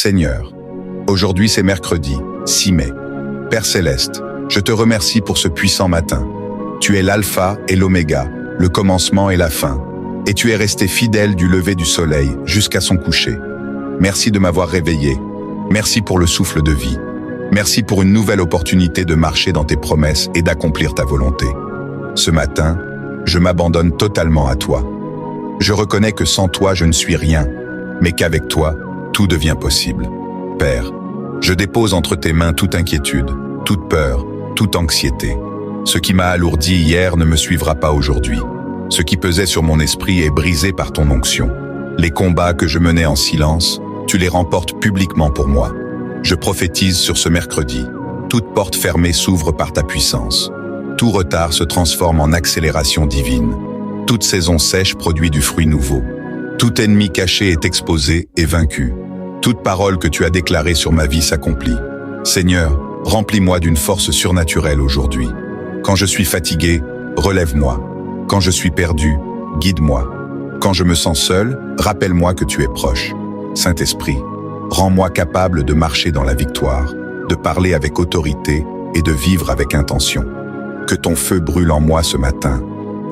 Seigneur, aujourd'hui c'est mercredi, 6 mai. Père Céleste, je te remercie pour ce puissant matin. Tu es l'alpha et l'oméga, le commencement et la fin. Et tu es resté fidèle du lever du soleil jusqu'à son coucher. Merci de m'avoir réveillé. Merci pour le souffle de vie. Merci pour une nouvelle opportunité de marcher dans tes promesses et d'accomplir ta volonté. Ce matin, je m'abandonne totalement à toi. Je reconnais que sans toi, je ne suis rien, mais qu'avec toi, tout devient possible. Père, je dépose entre tes mains toute inquiétude, toute peur, toute anxiété. Ce qui m'a alourdi hier ne me suivra pas aujourd'hui. Ce qui pesait sur mon esprit est brisé par ton onction. Les combats que je menais en silence, tu les remportes publiquement pour moi. Je prophétise sur ce mercredi. Toute porte fermée s'ouvre par ta puissance. Tout retard se transforme en accélération divine. Toute saison sèche produit du fruit nouveau. Tout ennemi caché est exposé et vaincu. Toute parole que tu as déclarée sur ma vie s'accomplit. Seigneur, remplis-moi d'une force surnaturelle aujourd'hui. Quand je suis fatigué, relève-moi. Quand je suis perdu, guide-moi. Quand je me sens seul, rappelle-moi que tu es proche. Saint-Esprit, rends-moi capable de marcher dans la victoire, de parler avec autorité et de vivre avec intention. Que ton feu brûle en moi ce matin.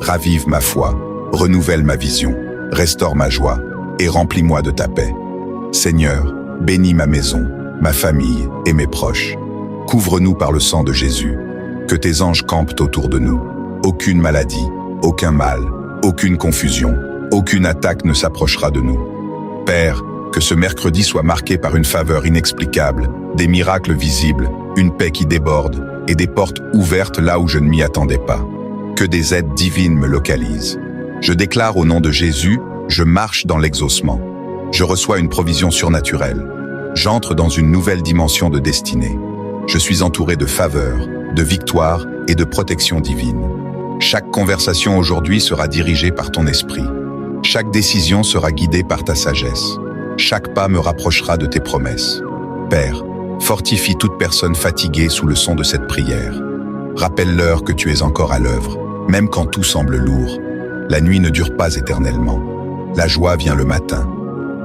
Ravive ma foi, renouvelle ma vision, restaure ma joie et remplis-moi de ta paix. Seigneur, bénis ma maison, ma famille et mes proches. Couvre-nous par le sang de Jésus. Que tes anges campent autour de nous. Aucune maladie, aucun mal, aucune confusion, aucune attaque ne s'approchera de nous. Père, que ce mercredi soit marqué par une faveur inexplicable, des miracles visibles, une paix qui déborde et des portes ouvertes là où je ne m'y attendais pas. Que des aides divines me localisent. Je déclare au nom de Jésus, je marche dans l'exaucement. Je reçois une provision surnaturelle. J'entre dans une nouvelle dimension de destinée. Je suis entouré de faveurs, de victoires et de protection divine. Chaque conversation aujourd'hui sera dirigée par ton esprit. Chaque décision sera guidée par ta sagesse. Chaque pas me rapprochera de tes promesses. Père, fortifie toute personne fatiguée sous le son de cette prière. Rappelle-leur que tu es encore à l'œuvre, même quand tout semble lourd. La nuit ne dure pas éternellement. La joie vient le matin.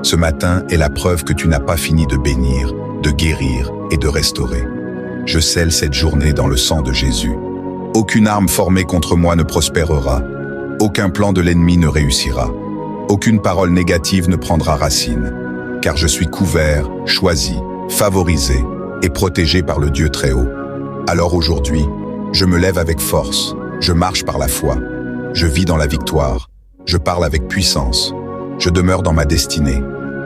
Ce matin est la preuve que tu n'as pas fini de bénir, de guérir et de restaurer. Je scelle cette journée dans le sang de Jésus. Aucune arme formée contre moi ne prospérera. Aucun plan de l'ennemi ne réussira. Aucune parole négative ne prendra racine. Car je suis couvert, choisi, favorisé et protégé par le Dieu très haut. Alors aujourd'hui, je me lève avec force. Je marche par la foi. Je vis dans la victoire. Je parle avec puissance. Je demeure dans ma destinée.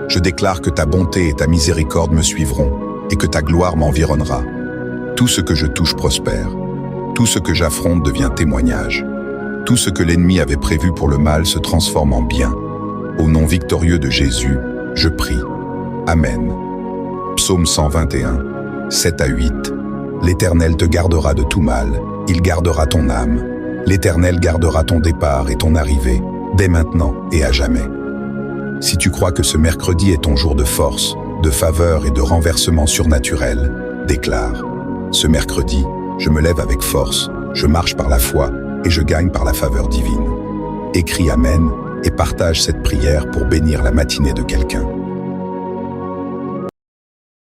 Je déclare que ta bonté et ta miséricorde me suivront et que ta gloire m'environnera. Tout ce que je touche prospère. Tout ce que j'affronte devient témoignage. Tout ce que l'ennemi avait prévu pour le mal se transforme en bien. Au nom victorieux de Jésus, je prie. Amen. Psaume 121, 7 à 8. L'Éternel te gardera de tout mal, il gardera ton âme. L'Éternel gardera ton départ et ton arrivée, dès maintenant et à jamais. Si tu crois que ce mercredi est ton jour de force, de faveur et de renversement surnaturel, déclare. Ce mercredi, je me lève avec force, je marche par la foi et je gagne par la faveur divine. Écris Amen et partage cette prière pour bénir la matinée de quelqu'un.